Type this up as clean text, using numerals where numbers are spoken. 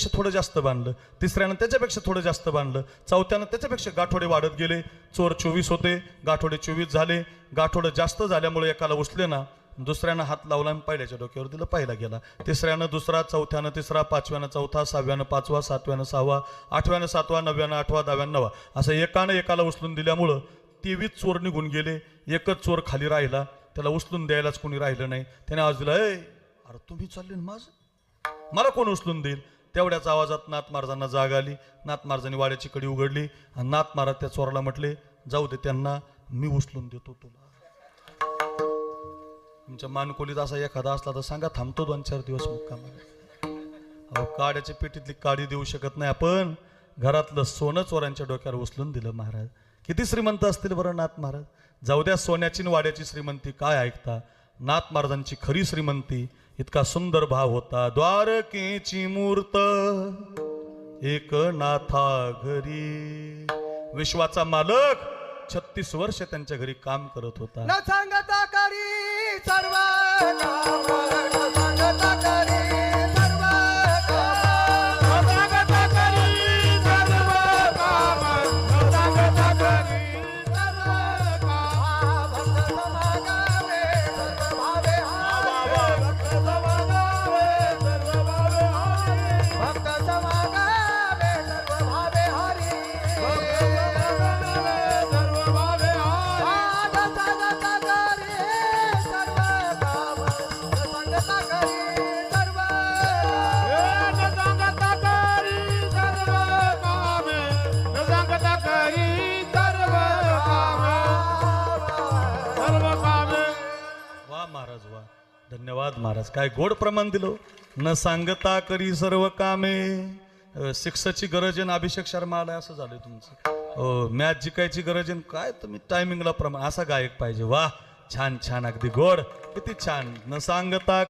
थोडं जास्त बांधलं, तिसऱ्यानं त्याच्यापेक्षा थोडं जास्त बांधलं, चौथ्यानं त्याच्यापेक्षा गाठोडे वाढत गेले. चोर 24 होते, गाठोडे 24 झाले. गाठोडे जास्त झाल्यामुळे एकाला उचले ना, दुसऱ्यानं हात लावला आणि पहिल्याच्या डोक्यावर दिलं, पहिला गेला. तिसऱ्यानं दुसरा, चौथ्यानं तिसरा, पाचव्यानं चौथा, सहाव्यानं पाचवा, सातव्यानं सहावा, आठव्यानं सातवा, नवव्यानं आठवा, दहाव्यानं नवा, असं एकानं एकाला उचलून दिल्यामुळं 23 चोर निघून गेले. एकच चोर खाली राहिला, त्याला उचलून द्यायलाच कोणी राहिलं नाही. त्याने आवाज दिला, अरे तुम्ही चालले ना माझं, मला कोण उचलून देईल? तेवढ्याच आवाजात नाथ महाराजांना जाग आली. नाथ महाराजांनी वाड्याची कडी उघडली आणि नाथ महाराज त्या चोराला म्हटले, जाऊ दे त्यांना, मी उचलून देतो तुला. तुमच्या मानकोलीत असा एखादा असला तर सांगा, थांबतो 2-4 दिवस मुक्कामाला. अहो, काड्याच्या पेटीतली काडी देऊ शकत नाही आपण, घरातलं सोनं चोरांच्या डोक्यावर उचलून दिलं महाराज. किती श्रीमंत असतील बरं नाथ महाराज. जाऊ द्या सोन्याची वाड्याची श्रीमंती काय ऐकता, नाथ महाराजांची खरी श्रीमंती इतका सुंदर भाव होता. द्वारकेची मूर्त एक नाथा घरी, विश्वाचा मालक 36 वर्ष त्यांच्या घरी काम करत होता. न सांगता करी सर्व काम, न सांगता करी सर्व काम, न सांगता करी सर्व काम, न सांगता करी सर्व काम. भक्त समागावे सर्व भावे हारे, भक्त समागावे सर्व भावे हारे, भक्त समागावे सर्व भावे हारे, महाराज वा, धन्यवाद महाराज. काय गोड प्रमाण दिलो. न सांगता करी सर्व कामे. शिक्षाची गरज आहे ना, अभिषेक शर्मा आलाय असं झालंय तुमचं. मॅच जिकायची गरज आहे काय, तुम्ही टायमिंगला प्रमाण असा गायक पाहिजे. वा, छान छान, अगदी गोड, किती छान. न सांगता